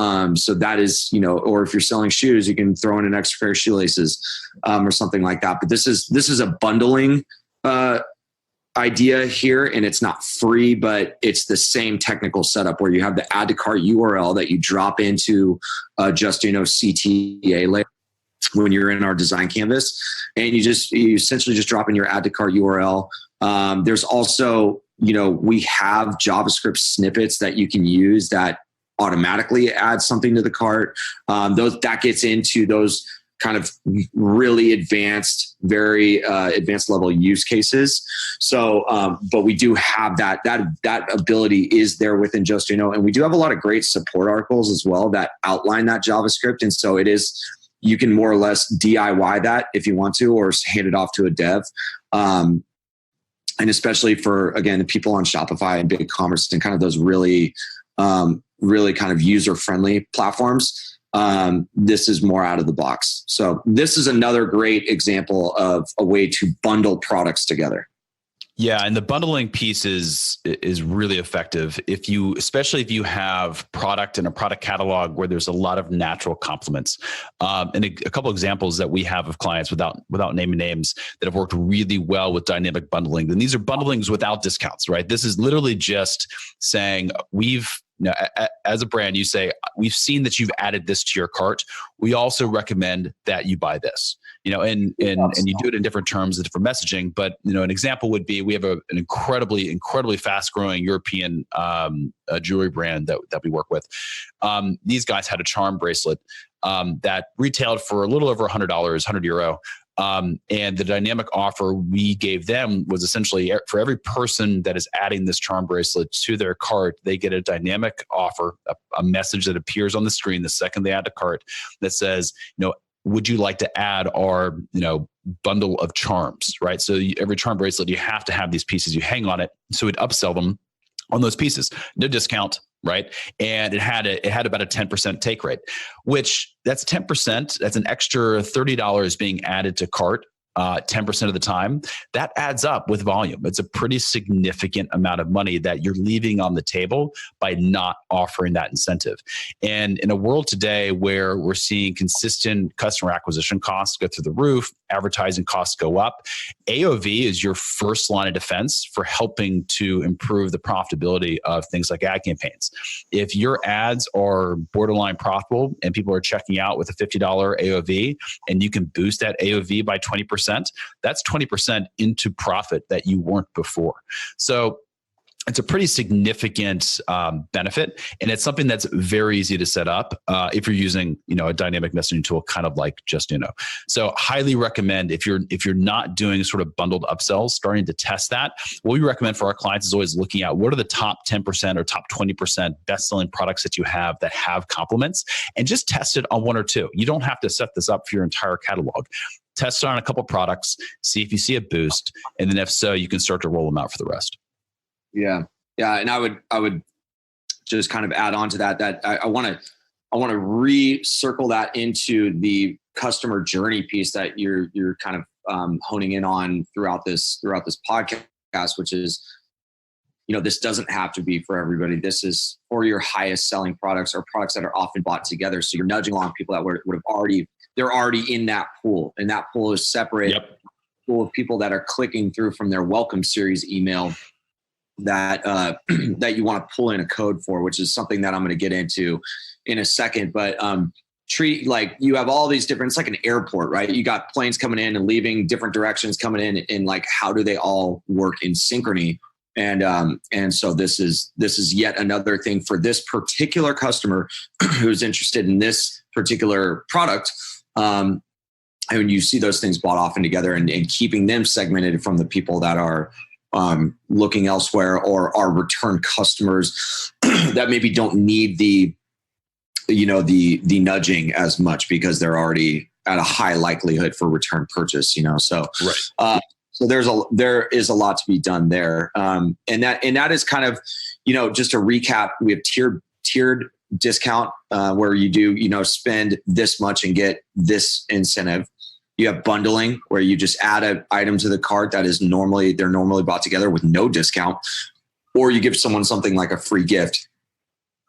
that is, or if you're selling shoes, you can throw in an extra pair of shoelaces or something like that. But this is a bundling idea here, and it's not free, but it's the same technical setup where you have the add to cart URL that you drop into JustUno CTA layer when you're in our design canvas, and you essentially just drop in your add to cart URL. There's also, we have JavaScript snippets that you can use that automatically add something to the cart. That gets into those kind of really advanced, very advanced level use cases. So, but we do have that ability is there within JustUno, and we do have a lot of great support articles as well that outline that JavaScript. And so you can more or less DIY that if you want to, or hand it off to a dev. And especially for, again, the people on Shopify and BigCommerce and kind of those really kind of user-friendly platforms. This is more out of the box. So this is another great example of a way to bundle products together. Yeah, and the bundling piece is really effective especially if you have product and a product catalog where there's a lot of natural complements. And a couple examples that we have of clients without naming names that have worked really well with dynamic bundling. And these are bundlings without discounts, right? This is literally just saying as a brand, you say, we've seen that you've added this to your cart. We also recommend that you buy this, and you do it in different terms and different messaging. But, an example would be, we have an incredibly fast growing European jewelry brand that we work with. These guys had a charm bracelet that retailed for a little over $100, €100. And the dynamic offer we gave them was essentially, for every person that is adding this charm bracelet to their cart, they get a dynamic offer, a message that appears on the screen the second they add to cart that says, would you like to add our, bundle of charms, right? So every charm bracelet, you have to have these pieces, you hang on it. So we'd upsell them on those pieces, no discount, right? And it had about a 10% take rate, which that's 10%. That's an extra $30 being added to cart 10% of the time. That adds up with volume. It's a pretty significant amount of money that you're leaving on the table by not offering that incentive. And in a world today where we're seeing consistent customer acquisition costs go through the roof, advertising costs go up, AOV is your first line of defense for helping to improve the profitability of things like ad campaigns. If your ads are borderline profitable and people are checking out with a $50 AOV, and you can boost that AOV by 20%, that's 20% into profit that you weren't before. So it's a pretty significant benefit, and it's something that's very easy to set up if you're using, a dynamic messaging tool, kind of like JustUno. So highly recommend, if you're not doing sort of bundled upsells, starting to test that. What we recommend for our clients is always looking at what are the top 10% or top 20% best-selling products that you have that have complements, and just test it on one or two. You don't have to set this up for your entire catalog. Test it on a couple products, see if you see a boost, and then if so, you can start to roll them out for the rest. Yeah. And I would just kind of add on to that I want to recircle that into the customer journey piece that you're kind of honing in on throughout this podcast, which is, this doesn't have to be for everybody. This is for your highest selling products or products that are often bought together. So you're nudging along people that would have they're already in that pool, and that pool is separate. Yep. Pool of people that are clicking through from their welcome series email that that you want to pull in a code for, which is something that I'm going to get into in a second. But treat like you have all these different, it's like an airport, right? You got planes coming in and leaving, different directions coming in, and like how do they all work in synchrony? And so this is yet another thing for this particular customer who's interested in this particular product. And you see those things bought often together, and keeping them segmented from the people that are looking elsewhere or are return customers that maybe don't need the nudging as much because they're already at a high likelihood for return purchase, So, right. So there is a lot to be done there. And that is kind of, just to recap, we have tiered discount where you do, spend this much and get this incentive. You have bundling where you just add an item to the cart that is normally bought together with no discount, or you give someone something like a free gift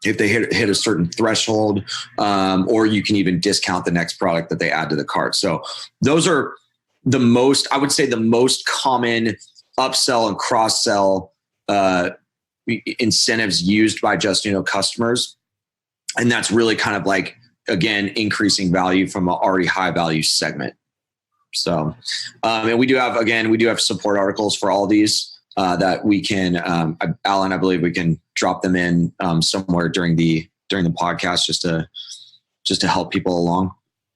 if they hit a certain threshold, or you can even discount the next product that they add to the cart. So those are the most common upsell and cross-sell incentives used by JustUno customers. And that's really kind of like, again, increasing value from an already high value segment. So, and we do have support articles for all these that we can, Alan, I believe we can drop them in somewhere during the podcast just to help people along.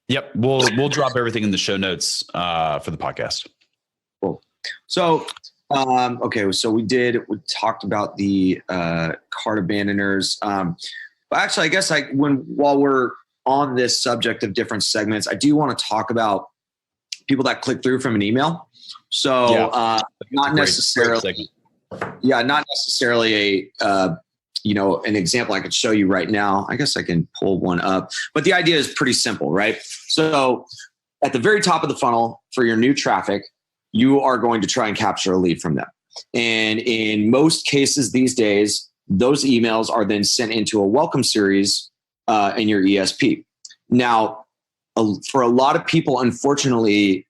Yep. We'll drop everything in the show notes for the podcast. Cool. So, okay. So we talked about the cart abandoners. But actually, I guess while we're on this subject of different segments, I do want to talk about people that click through from an email. So not necessarily an example I could show you right now. I guess I can pull one up, but the idea is pretty simple, right? So at the very top of the funnel for your new traffic, you are going to try and capture a lead from them. And in most cases these days, those emails are then sent into a welcome series in your ESP. Now, for a lot of people, unfortunately,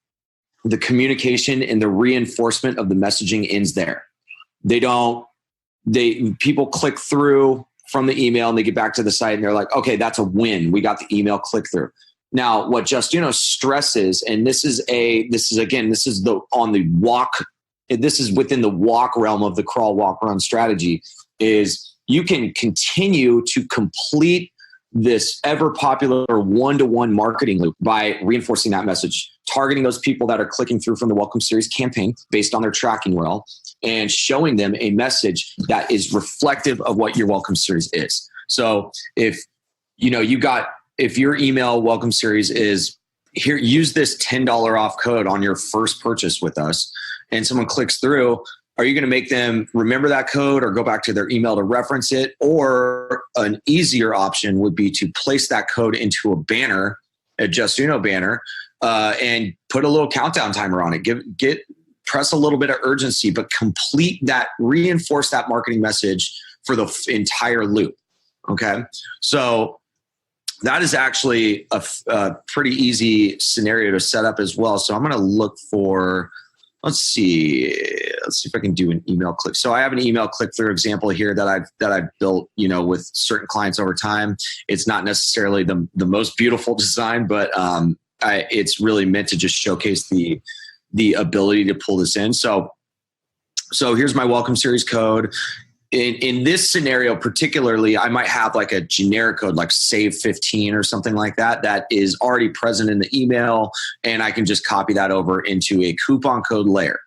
the communication and the reinforcement of the messaging ends there. People click through from the email and they get back to the site and they're like, okay, that's a win. We got the email click through. Now, what JustUno stresses, and this is within the walk realm of the crawl, walk, run strategy, is you can continue to complete this ever popular one-to-one marketing loop by reinforcing that message, targeting those people that are clicking through from the Welcome Series campaign based on their tracking URL, and showing them a message that is reflective of what your Welcome Series is. So if your email Welcome Series is here, use this $10 off code on your first purchase with us, and someone clicks through, are you going to make them remember that code or go back to their email to reference it? Or an easier option would be to place that code into a banner, a JustUno banner, and put a little countdown timer on it. Press a little bit of urgency, but reinforce that marketing message for the entire loop. Okay. So that is actually a pretty easy scenario to set up as well. So I'm going to look for, let's see if I can do an email click. So I have an email click through example here that I've built, with certain clients over time. It's not necessarily the most beautiful design, but it's really meant to just showcase the ability to pull this in. So here's my Welcome Series code. In this scenario particularly, I might have like a generic code like save 15 or something like that is already present in the email, and I can just copy that over into a coupon code layer,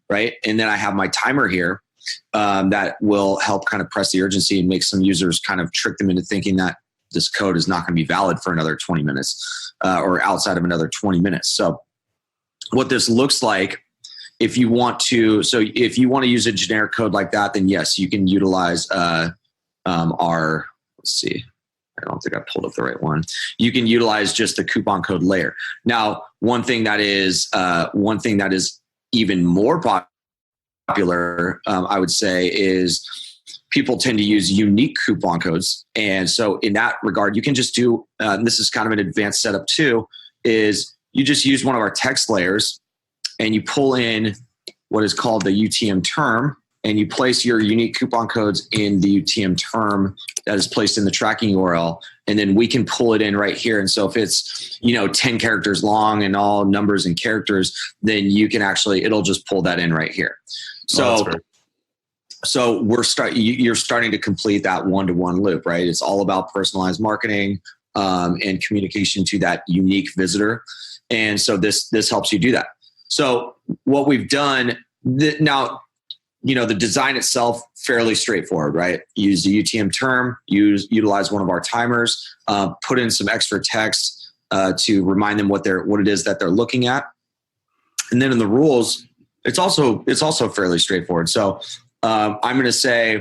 right? And then I have my timer here that will help kind of press the urgency and make some users kind of trick them into thinking that this code is not going to be valid for another 20 minutes or outside of another 20 minutes. So what this looks like, if you want to use a generic code like that, then yes, you can utilize let's see, I don't think I pulled up the right one. You can utilize just the coupon code layer. Now, one thing that is even more popular, I would say, is people tend to use unique coupon codes. And so in that regard, you can just do, and this is kind of an advanced setup too, is you just use one of our text layers and you pull in what is called the UTM term. and you place your unique coupon codes in the UTM term that is placed in the tracking URL, and then we can pull it in right here. And so if it's, 10 characters long and all numbers and characters, then you can it'll just pull that in right here. So, you're starting to complete that one-to-one loop, right? It's all about personalized marketing and communication to that unique visitor. And so this helps you do that. So what we've done now, the design itself, fairly straightforward, right? Use the UTM term, utilize one of our timers, put in some extra text to remind them what it is that they're looking at. And then in the rules, it's also fairly straightforward. So I'm going to say,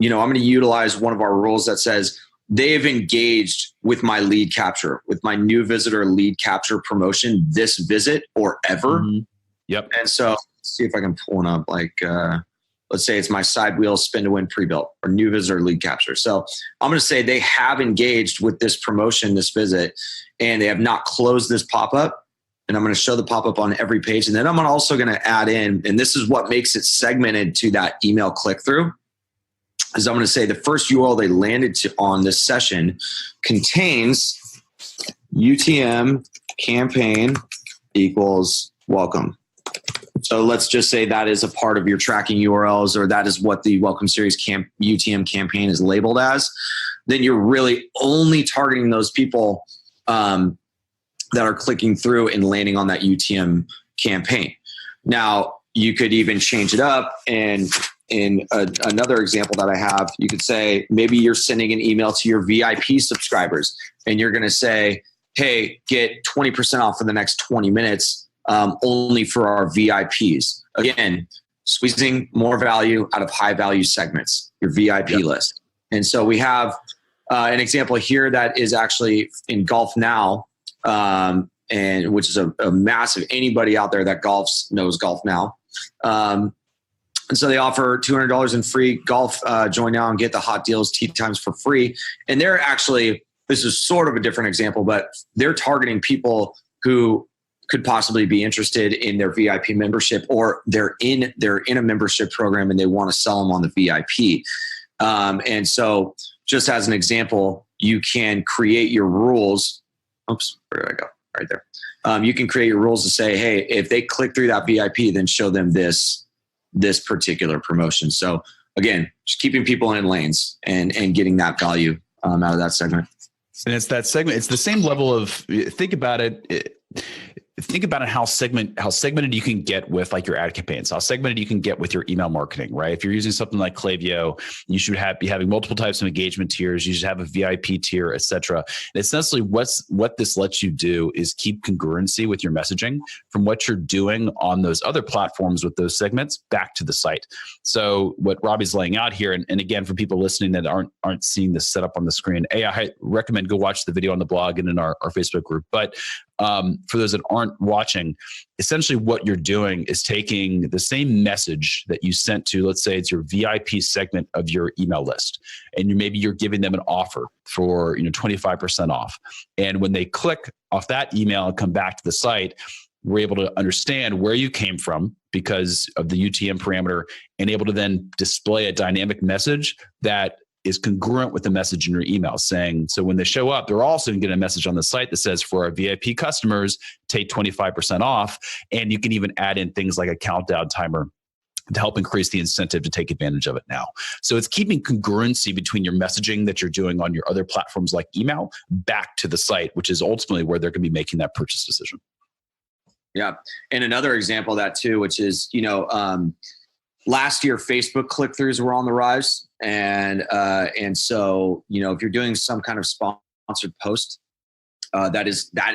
I'm going to utilize one of our rules that says they've engaged with my lead capture, with my new visitor lead capture promotion this visit or ever. Mm-hmm. Yep. And so let's see if I can pull one up. Let's say it's my side wheel spin to win pre-built or new visitor lead capture. So I'm going to say they have engaged with this promotion, this visit, and they have not closed this pop-up. And I'm going to show the pop-up on every page. And then I'm also going to add in, and this is what makes it segmented to that email click-through, is I'm going to say the first URL they landed on this session contains UTM campaign equals welcome. So let's just say that is a part of your tracking URLs, or that is what the welcome series UTM campaign is labeled as. Then you're really only targeting those people that are clicking through and landing on that UTM campaign. Now, you could even change it up, and in another example that I have, you could say maybe you're sending an email to your VIP subscribers, and you're going to say, hey, get 20% off for the next 20 minutes only for our VIPs. Again, squeezing more value out of high value segments, your VIP list. And so we have an example here that is actually in Golf Now, and which is a massive, anybody out there that golfs knows Golf Now. And so they offer $200 in free golf, join now and get the hot deals, tee times for free. And they're actually, this is sort of a different example, but they're targeting people who could possibly be interested in their VIP membership, or they're in a membership program and they want to sell them on the VIP. And so just as an example, you can create your rules. Oops, where did I go? Right there. You can create your rules to say, hey, if they click through that VIP, then show them this particular promotion. So again, just keeping people in lanes and getting that value out of that segment. And it's that segment. It's the same level of, think about it. Think about it, how segmented you can get with like your ad campaigns, how segmented you can get with your email marketing, right? If you're using something like Klaviyo, you should be having multiple types of engagement tiers. You should have a VIP tier, et cetera. And essentially what this lets you do is keep congruency with your messaging from what you're doing on those other platforms with those segments back to the site. So what Robbie's laying out here, and again, for people listening that aren't seeing this set up on the screen, I recommend go watch the video on the blog and in our Facebook group. But for those that aren't watching, essentially what you're doing is taking the same message that you sent to, let's say it's your VIP segment of your email list, and maybe you're giving them an offer for 25% off. And when they click off that email and come back to the site, we're able to understand where you came from because of the UTM parameter, and able to then display a dynamic message that is congruent with the message in your email, saying, so when they show up, they're also going to get a message on the site that says, for our VIP customers, take 25% off. And you can even add in things like a countdown timer to help increase the incentive to take advantage of it now. So it's keeping congruency between your messaging that you're doing on your other platforms like email back to the site, which is ultimately where they're going to be making that purchase decision. Yeah. And another example of that too, which is, last year, Facebook click-throughs were on the rise. And so, if you're doing some kind of sponsored post, that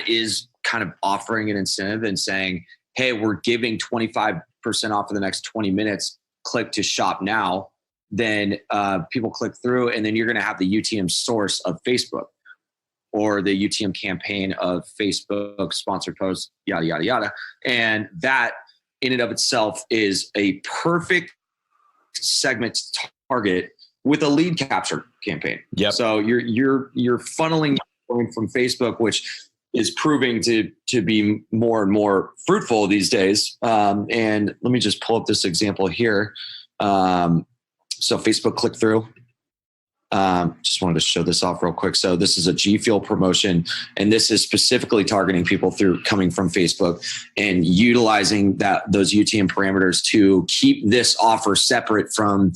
is kind of offering an incentive and saying, hey, we're giving 25% off for the next 20 minutes, click to shop now. Then people click through, and then you're going to have the UTM source of Facebook or the UTM campaign of Facebook sponsored posts, yada, yada, yada. And that in and of itself is a perfect segment to target with a lead capture campaign. Yep. So you're funneling from Facebook, which is proving to be more and more fruitful these days. And let me just pull up this example here. So Facebook click through. Just wanted to show this off real quick. So this is a G Fuel promotion, and this is specifically targeting people through coming from Facebook and utilizing those UTM parameters to keep this offer separate from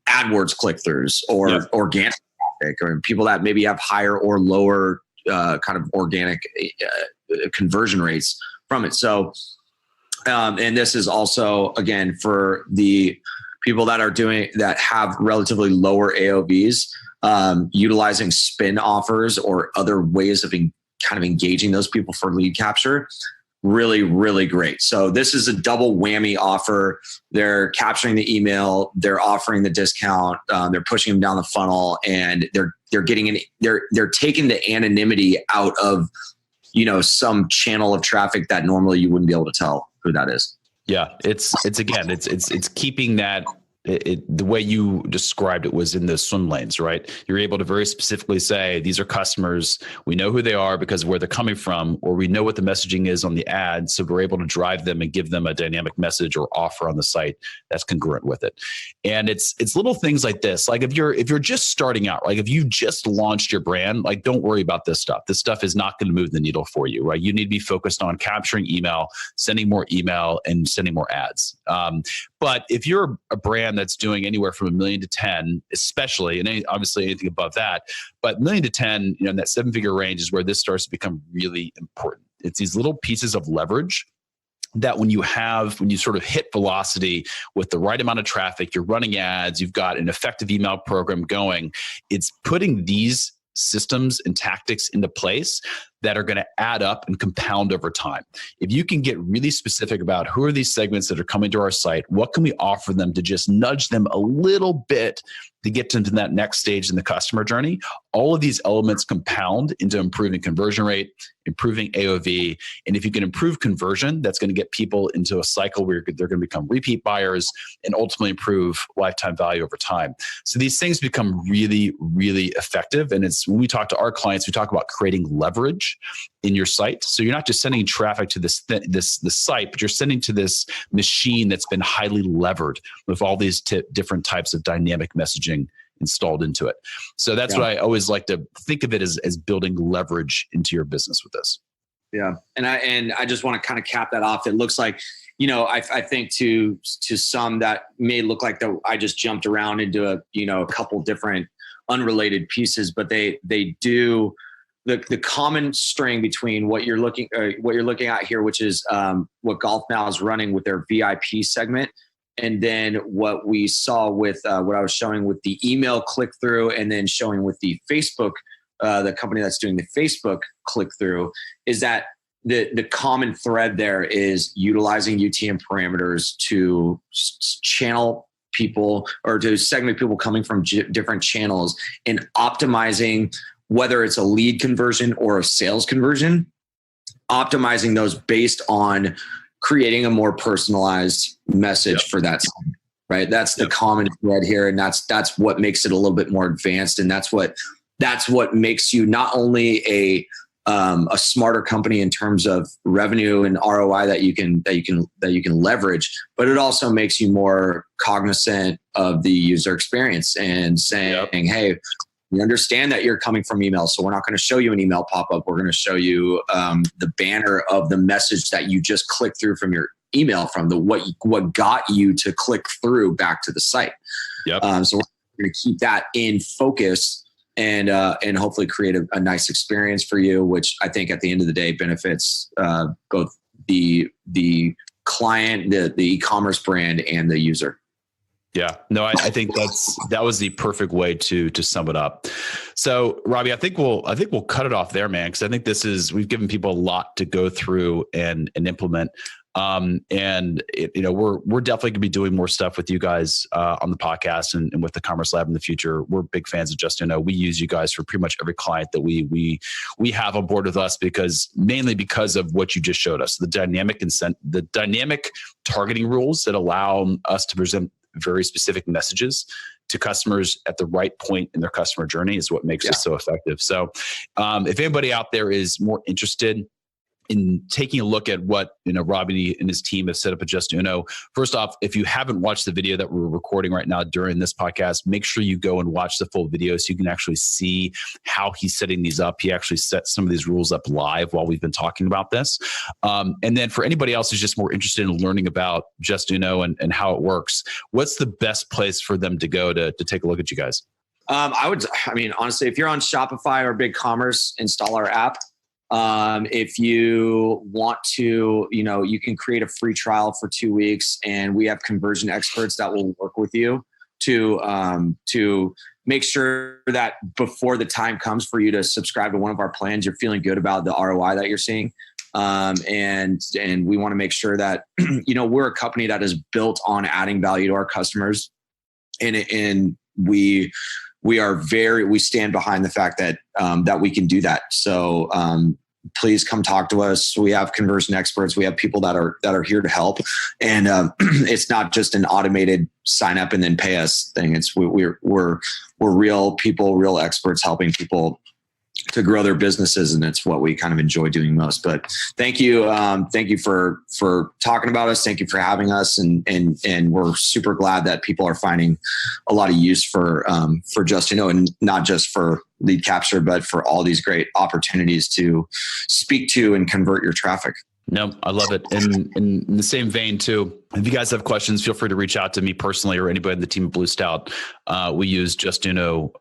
AdWords click-throughs or organic traffic, or people that maybe have higher or lower kind of organic conversion rates from it. So, and this is also, again, for the people that have relatively lower AOVs, utilizing spin offers or other ways of kind of engaging those people for lead capture. Really, really great. So this is a double whammy offer. They're capturing the email, they're offering the discount, they're pushing them down the funnel, and they're taking the anonymity out of, some channel of traffic that normally you wouldn't be able to tell who that is. Yeah, it's keeping that. The way you described it was in the swim lanes, right? You're able to very specifically say, these are customers. We know who they are because of where they're coming from, or we know what the messaging is on the ad. So we're able to drive them and give them a dynamic message or offer on the site that's congruent with it. And it's little things like this. Like if you're just starting out, like if you just launched your brand, like don't worry about this stuff. This stuff is not going to move the needle for you, right? You need to be focused on capturing email, sending more email, and sending more ads. But if you're a brand that's doing anywhere from 1 million to 10, especially, and obviously anything above that, but 1 million to 10, in that 7-figure range is where this starts to become really important. It's these little pieces of leverage that when you sort of hit velocity with the right amount of traffic, you're running ads, you've got an effective email program going, it's putting these systems and tactics into place that are going to add up and compound over time. If you can get really specific about who are these segments that are coming to our site, what can we offer them to just nudge them a little bit to get to that next stage in the customer journey, all of these elements compound into improving conversion rate, improving AOV. And if you can improve conversion, that's going to get people into a cycle where they're going to become repeat buyers and ultimately improve lifetime value over time. So these things become really, really effective. And it's when we talk to our clients, we talk about creating leverage in your site. So you're not just sending traffic to this site, but you're sending to this machine that's been highly levered with all these different types of dynamic messaging installed into it. So that's what I always like to think of it as building leverage into your business with this. Yeah. And I just want to kind of cap that off. It looks like, I think to some that may look like I just jumped around into a couple different unrelated pieces, but they do the common string between what you're looking at here, which is what Golf Now is running with their VIP segment, and then what we saw with what I was showing with the email click through, and then showing with the Facebook, the company that's doing the Facebook click through, is that the common thread there is utilizing UTM parameters to channel people or to segment people coming from different channels and optimizing, whether it's a lead conversion or a sales conversion, optimizing those based on creating a more personalized message for that segment, right? That's the common thread here. And that's what makes it a little bit more advanced. And that's what makes you not only a smarter company in terms of revenue and ROI that you can leverage, but it also makes you more cognizant of the user experience and saying, hey, we understand that you're coming from email, so we're not going to show you an email pop-up. We're going to show you the banner of the message that you just clicked through from your email, from what got you to click through back to the site. Yep. So we're going to keep that in focus and hopefully create a nice experience for you, which I think at the end of the day benefits both the client, the e-commerce brand, and the user. Yeah, no, I think that was the perfect way to sum it up. So, Robbie, I think we'll cut it off there, man, because I think we've given people a lot to go through and implement. We're definitely going to be doing more stuff with you guys on the podcast and with the Commerce Lab in the future. We're big fans of JustUno. We use you guys for pretty much every client that we have on board with us, mainly because of what you just showed us, the dynamic targeting rules that allow us to present very specific messages to customers at the right point in their customer journey is what makes it so effective. So if anybody out there is more interested in taking a look at what Robbie and his team have set up at JustUno. First off, if you haven't watched the video that we're recording right now during this podcast, make sure you go and watch the full video so you can actually see how he's setting these up. He actually set some of these rules up live while we've been talking about this. And then for anybody else who's just more interested in learning about JustUno and how it works, what's the best place for them to go to take a look at you guys? Honestly, if you're on Shopify or BigCommerce, install our app. If you want to, you can create a free trial for 2 weeks, and we have conversion experts that will work with you to make sure that before the time comes for you to subscribe to one of our plans, you're feeling good about the ROI that you're seeing. And we want to make sure that, we're a company that is built on adding value to our customers, and we stand behind the fact that, that we can do that. So, please come talk to us. We have conversion experts. We have people that are here to help. And, it's not just an automated sign up and then pay us thing. It's we're real people, real experts helping people to grow their businesses. And it's what we kind of enjoy doing most. But thank you. Thank you for talking about us. Thank you for having us. And we're super glad that people are finding a lot of use for JustUno, and not just for lead capture, but for all these great opportunities to speak to and convert your traffic. No, I love it. And in the same vein too, if you guys have questions, feel free to reach out to me personally or anybody in the team at Blue Stout. We use JustUno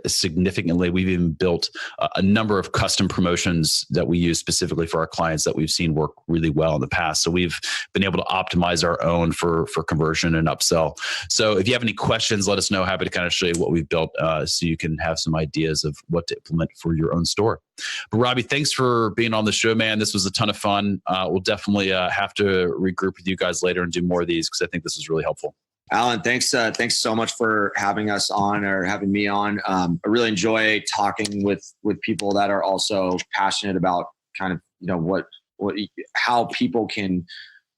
significantly. We've even built a number of custom promotions that we use specifically for our clients that we've seen work really well in the past. So we've been able to optimize our own for conversion and upsell. So if you have any questions, let us know. Happy to kind of show you what we've built so you can have some ideas of what to implement for your own store. But Robbie, thanks for being on the show, man. This was a ton of fun. We'll definitely have to regroup with you guys later and do more of these because I think this is really helpful. Alan, thanks so much for having us on, or having me on. I really enjoy talking with people that are also passionate about kind of, how people can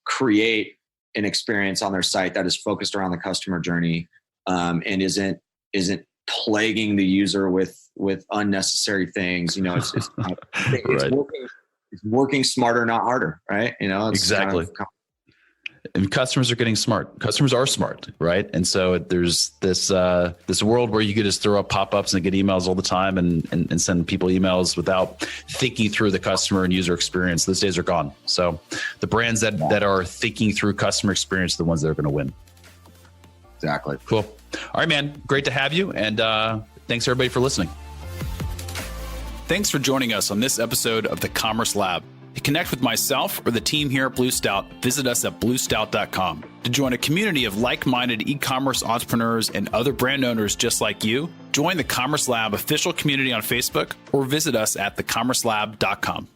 create an experience on their site that is focused around the customer journey, and isn't plaguing the user with unnecessary things. It's right. It's working smarter, not harder, right? Exactly. And customers are getting smart. Customers are smart, right? And so there's this world where you could just throw up pop-ups and get emails all the time and send people emails without thinking through the customer and user experience. Those days are gone. So the brands that are thinking through customer experience are the ones that are going to win. Exactly. Cool. All right, man. Great to have you. And thanks everybody for listening. Thanks for joining us on this episode of the Commerce Lab. To connect with myself or the team here at Blue Stout, visit us at bluestout.com. To join a community of like-minded e-commerce entrepreneurs and other brand owners just like you, join the Commerce Lab official community on Facebook or visit us at thecommercelab.com.